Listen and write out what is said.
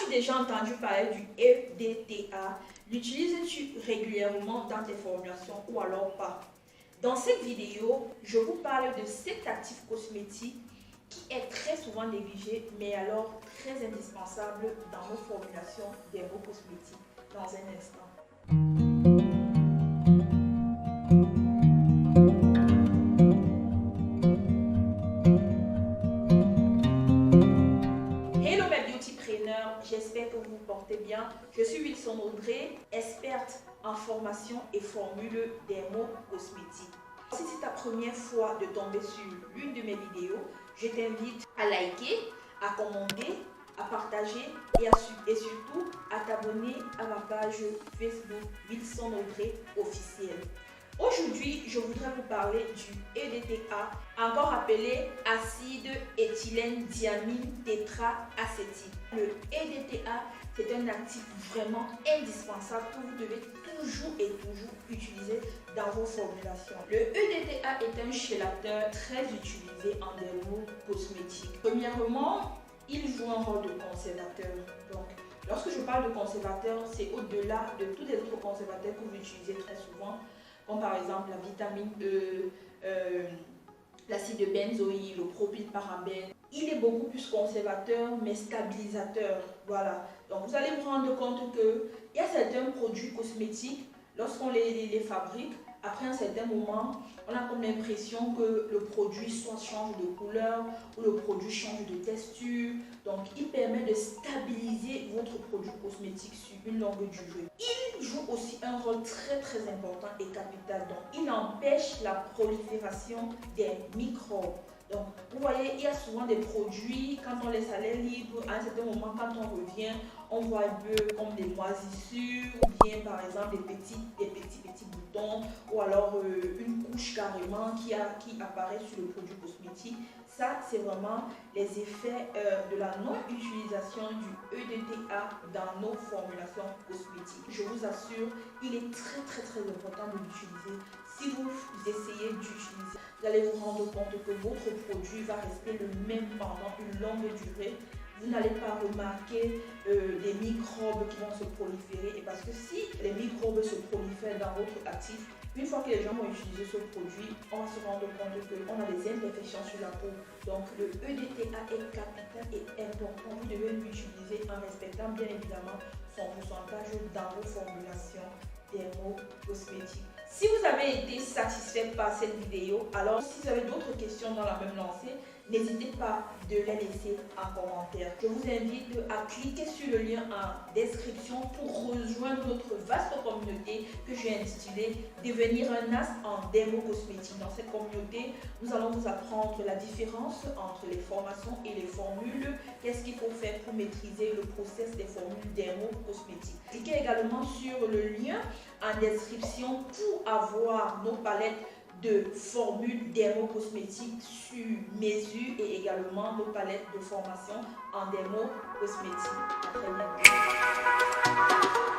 As-tu déjà entendu parler du EDTA? L'utilises-tu régulièrement dans tes formulations ou alors pas? Dans cette vidéo, je vous parle de cet actif cosmétique qui est très souvent négligé, mais alors très indispensable dans nos formulations dermocosmétiques. Dans un instant. Hello mes beautypreneurs, j'espère que vous vous portez bien. Je suis Wilson Audrey, experte en formation et formule dermocosmétique. Si c'est ta première fois de tomber sur l'une de mes vidéos, je t'invite à liker, à commenter, à partager et surtout à t'abonner à ma page Facebook Wilson Audrey officielle. Aujourd'hui, je voudrais vous parler du EDTA, encore appelé acide éthylène diamine tétraacétique. Le EDTA, c'est un actif vraiment indispensable que vous devez toujours utiliser dans vos formulations. Le EDTA est un chélateur très utilisé en dermocosmétique. Premièrement, il joue un rôle de conservateur. Donc, lorsque je parle de conservateur, c'est au-delà de tous les autres conservateurs que vous utilisez très souvent, comme par exemple la vitamine E, l'acide benzoïle, le propylparabène. Il est beaucoup plus conservateur mais stabilisateur. Voilà. Donc vous allez vous rendre compte qu'il y a certains produits cosmétiques, lorsqu'on les fabrique, après un certain moment, on a comme l'impression que le produit soit change de couleur ou le produit change de texture. Donc il permet de stabiliser votre produit cosmétique sur une longue durée. Il joue aussi un rôle très important et capital. Donc il empêche la prolifération des microbes. Donc, vous voyez, il y a souvent des produits, quand on laisse à l'air libre, à un certain moment, quand on revient, on voit un peu comme des moisissures, ou bien par exemple des petits boutons, ou alors une couche carrément qui apparaît sur le produit cosmétique. Ça, c'est vraiment les effets de la non-utilisation du EDTA dans nos formulations cosmétiques. Je vous assure, il est très important de l'utiliser. Si vous essayez d'utiliser, vous allez vous rendre compte que votre produit va rester le même pendant une longue durée. Vous n'allez pas remarquer des microbes qui vont se proliférer. Et parce que si les microbes se prolifèrent dans votre actif, une fois que les gens vont utiliser ce produit, on va se rendre compte qu'on a des imperfections sur la peau. Donc le EDTA est capital et important. Vous devez l'utiliser en respectant bien évidemment son pourcentage dans vos formulations dermocosmétiques. Si vous avez été satisfait par cette vidéo, alors si vous avez d'autres questions dans la même lancée, n'hésitez pas de les laisser en commentaire. Je vous invite à cliquer sur le lien en description pour rejoindre notre vaste communauté que j'ai intitulée Devenir un as en dermocosmétique. Dans cette communauté, nous allons vous apprendre la différence entre les formations et les formules. Qu'est-ce qu'il faut faire pour maîtriser le process des formules dermocosmétiques. Cliquez également sur le lien en description pour avoir nos palettes de formules dermocosmétiques sur mesure et également nos palettes de formation en dermocosmétique. À très bientôt.